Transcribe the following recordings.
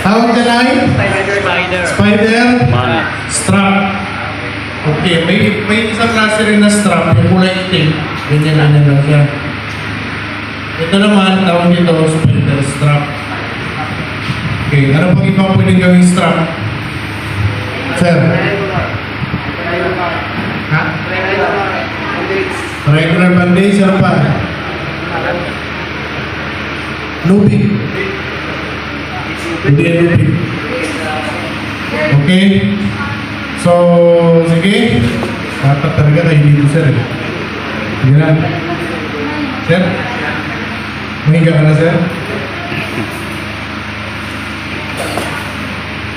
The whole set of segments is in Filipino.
Tawag dyan ay? Spider strap. Okay, may isang klase rin na strap, yung kulay itim. Ganyan lang siya. Ito naman, tawag dito, spider strap. Okay, ano pang ibang pwedeng gawing strap? Sir? Ha? Regular bandage, ano pa? Lupin. Lupin. Okay? So, sige. Dapat talaga tayo dito, sir. Sige na. Sir? Mahiga ka na, sir?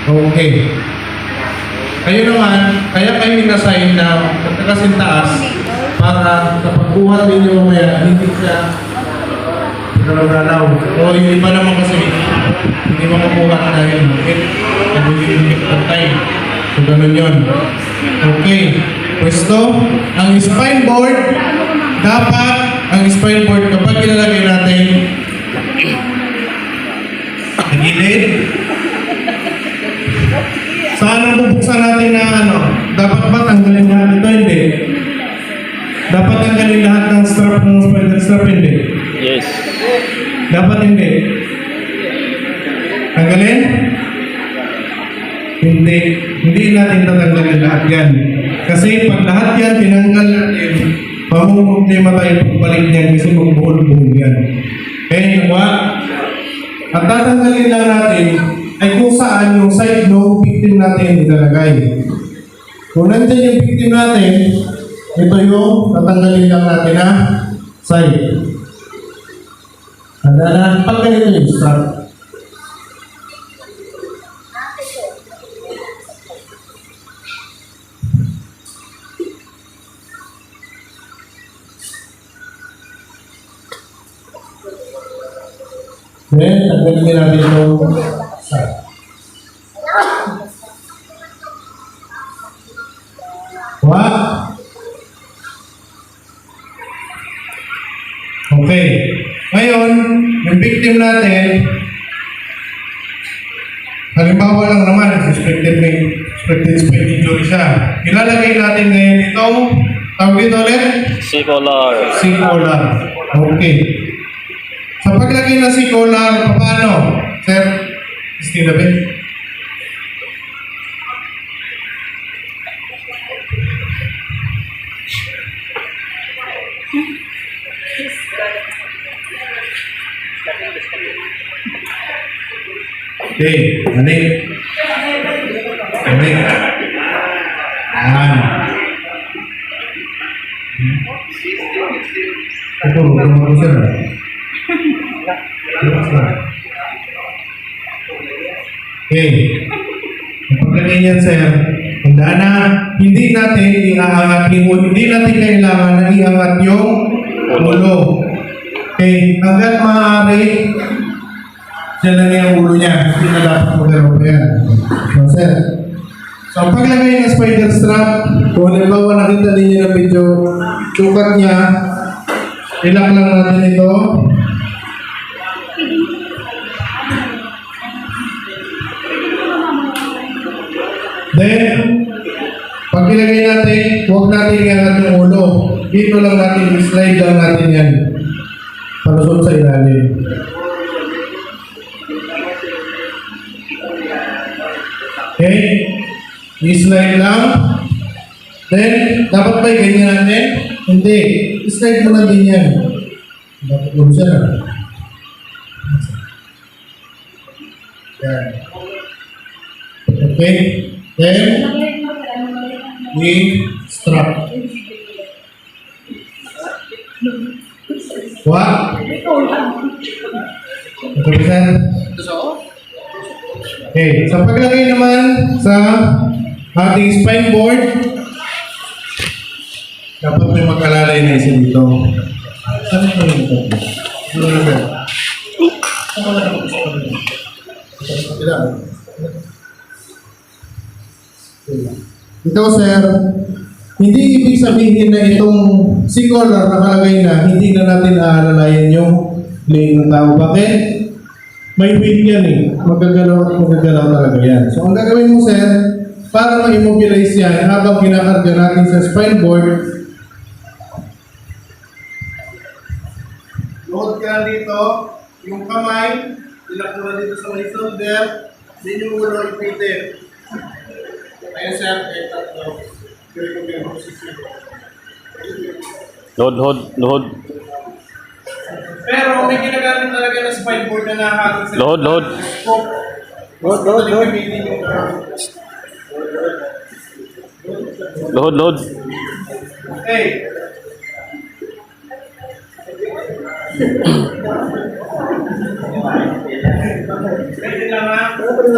Okay. Kayo naman, kaya kayo in-assign na magkakasin taas para sa pagkuha ninyo mamaya, hindi siya nalalaw. O yung iba naman kasi, hindi makakuha na dahil bakit? Nabigil ng time. So, ganun yun. Okay. Pwesto, ang spine board, dapat ang spine board kapag ilalagay natin sa gilid, saan ang bubuksan natin na ano? Dapat ba tanggalin lahat ito? Hindi. Dapat tanggalin lahat ng strap ng spider strap? Hindi. Yes. Dapat hindi. Tanggalin? Hindi. Hindi natin tatanggalin lahat yan. Kasi pag lahat yan tinanggal natin, mamumroblema tayo pagbalik niyan kasi magbuhol-buhol yan. Kaya yung at tatanggalin lang natin ay kung saan yung side ng victim natin ilalagay. Kung nandyan yung victim natin, ito yung tatanggalin lang natin na side. Handa na, pag ganito yung strap. Then, tanggalin din natin yung side. Okay. Ngayon, yung victim natin, halimbawa lang naman, suspected spine injury siya. Ilalagay natin ngayon itong, tawag dito ulit? C-collar. C-collar. Okay. Sa paglagay ng C-collar, paano? Sir, Christina Ben? Okay, balik. Balik. Ayan. Ito, huwag mo sir. Okay. Kapag ganyan sir, tandaan na hindi natin iaangat yung ulo. Hindi natin kailangan na iangat yung ulo. Okay, hanggat maaari, siya lang yung ulo niya. Hindi na dapat magalaw pa yan. So, sir. So, ang paglagay ng spider strap, kung halimbawa nakita ninyo ng video, sukat niya, ilak lang natin ito. Then, pag ilagay natin, huwag natin iangat yung ulo. Dito lang natin, slide lang natin yan. Palusot sa ilalim. Okay? I-slide lang. Then, dapat ba ganyan natin? Hindi. I-slide mo lang din yan. Dapat mo siya na. Yan. Okay? Then, i-strap. What? Ito bisa? Okay, sa paglagay naman sa ating spine board, dapat may mag-alalay na isa dito. Saan ito yung ito? Ito sir, hindi ibig sabihin na itong C-collar nakalagay na, hindi na natin aalalayan yung laying ng tao. Bakit? may weight yan eh. Magagalaw at magagalaw talaga yan. So ang gagawin mo sir, para ma-immobilize yan habang kinakarga natin sa spine board, load ka dito, yung kamay, ilak mo na dito sa may shoulder, then yung ulo ipitin. Ayun sir, tatlo. Load. Pero may ginagamit talaga na spine board na nahagod sa Load. Load. Okay. Pwede lang ha? Load.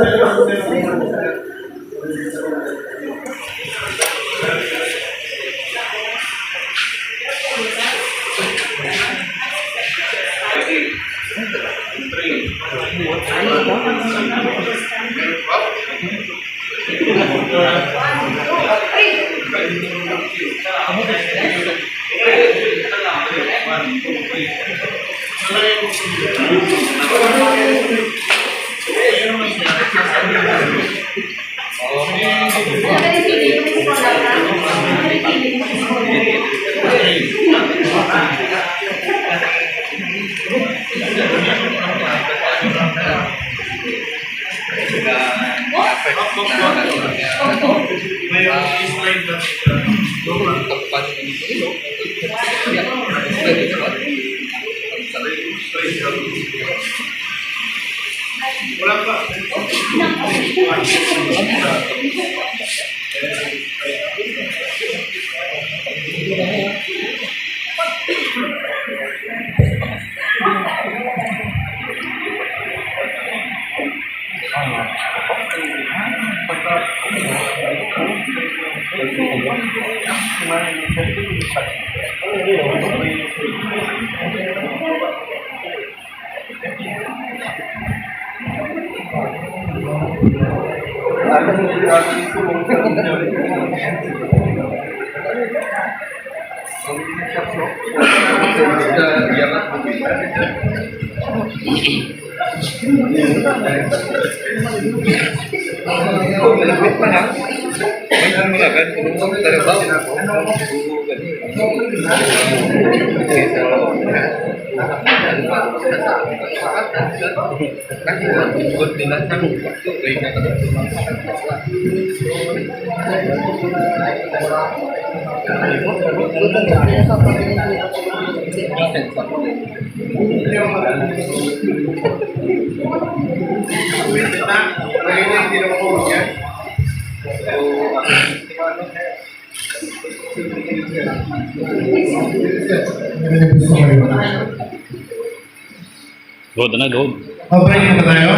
Okay, na tayo?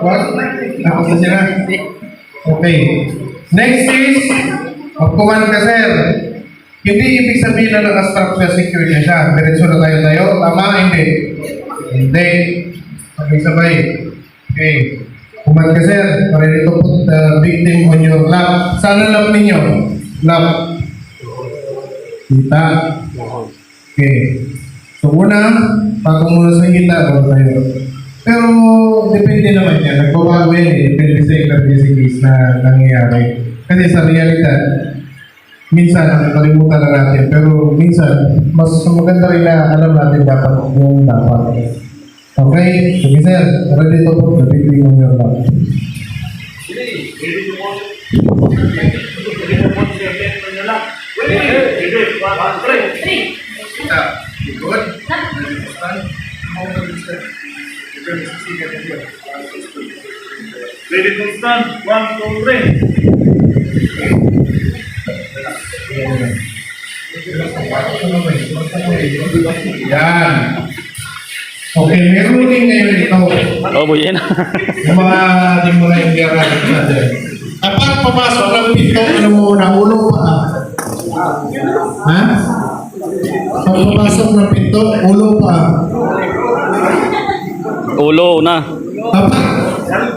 What? Tapos na sila? Okay. Next is, magkuman ka sir. Hindi ibig sabihin na naka-structure secure na siya. Diretso na tayo. Tama? Hindi. Hindi. Sabay-sabay. Okay. Kuman ka sir. Ready to put the victim on your lap. Saan ang lap ninyo? Lap. Kita. Okay. So una, bago muna sa kita, o tayo. Pero depende naman yan. Nagbabago yan eh. Depende sa emergency na nangyayari. Kasi sa realidad, minsan nakakalimutan na natin. Pero minsan, mas maganda rin na alam natin dapat yung dapat. Okay? Sige sir, ready to put the victim on your lap. Good. Ready to stand. 1, 2, 3. Yan. Okay, meron din ngayon ito. Oh, boy, yan. Yung mga di mo na yung garagan natin. Kapag papasok ng pinto, ano muna, ulo pa. Ha? Pag papasok ng pinto, ulo pa. Ulo na.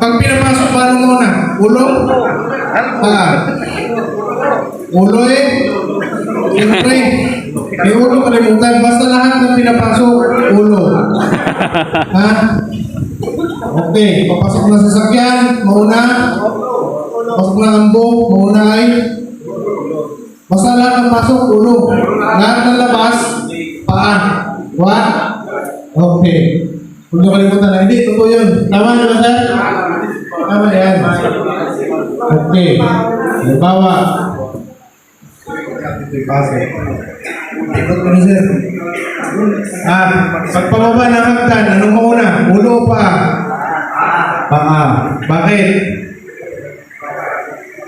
Pag pinapasok, paano muna? Ulo? Ulo eh. Siyempre, may ulo kalimutan. Basta lahat ng pinapasok, ulo. Ha? Okay, papasok na sa sasakyan, mauna. Pasok na ang buong, mauna ay. Basta lahat ng pasok, ulo. Lahat ng labas, paa. What? Okay. Huwag niyo kalimutan na, hindi, totoo yun. Tama na ba, sir? Tama yan. Okay. Halimbawa. Ikot ko na, sir. Pagpababa ng hagdan, anong mauna? Ulo pa. Paa. Bakit?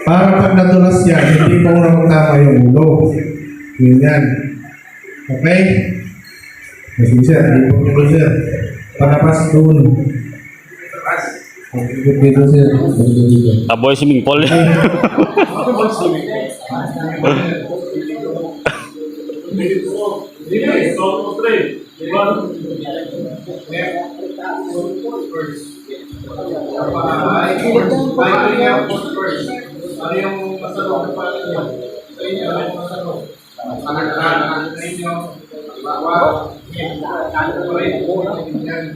Para pag natulas yan, hindi mo na magtama yung ulo. Yun yan. Okay? Sige, sir. Hindi po nyo, sir. Panapas doon. Ikot dito, sir. Dito. Aboy swimming pool. Ano yung masalong pa ninyo? Sa inyo, ano yung masalong? Panagkakaan sa inyo, bawa, kano ko rin po ang inyong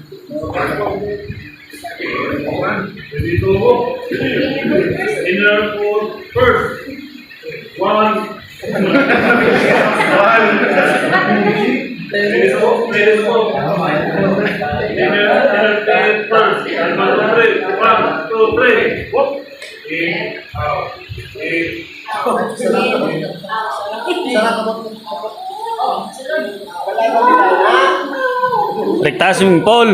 Dito mo. Inner foot first. One. One. Dito mo. Inner foot first. And 1, 2, 3. 1, 2, 3. Whoop. In, out. In, out. Rekta swimming pool.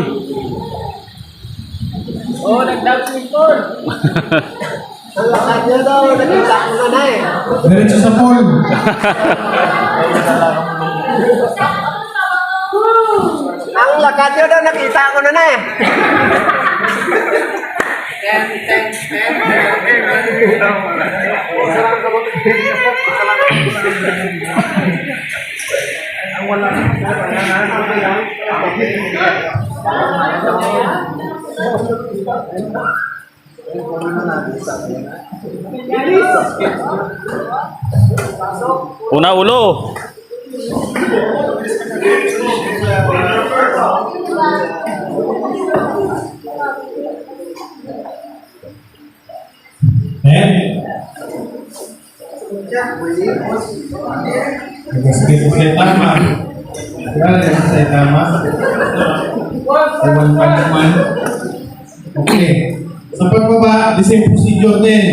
Oh, nag-down swimming pool. Ang lakad niya daw, nakita ko na eh. Diretso sa pool. Ang lakad niya daw, nakita ko na eh. Una ulo. Saya tama. Saya tama. Iwan pa naman. Okay. Sa pagbaba, the same procedure din.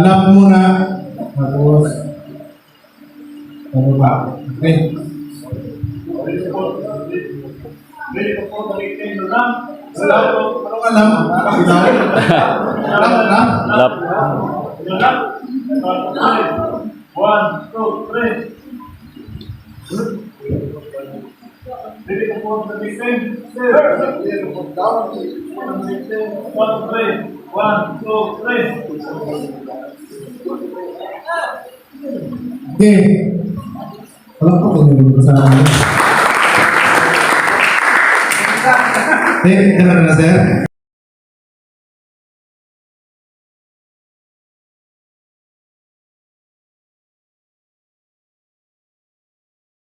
Lap muna. Tapos, pababa. Okay. Ano ka lang? Lap. One, two, three. Dili ko po sa victim. Sir. 1, 3. 1, 2, 3. Okay. Wala pa kung hindi ko sa amin. Teka na, sir.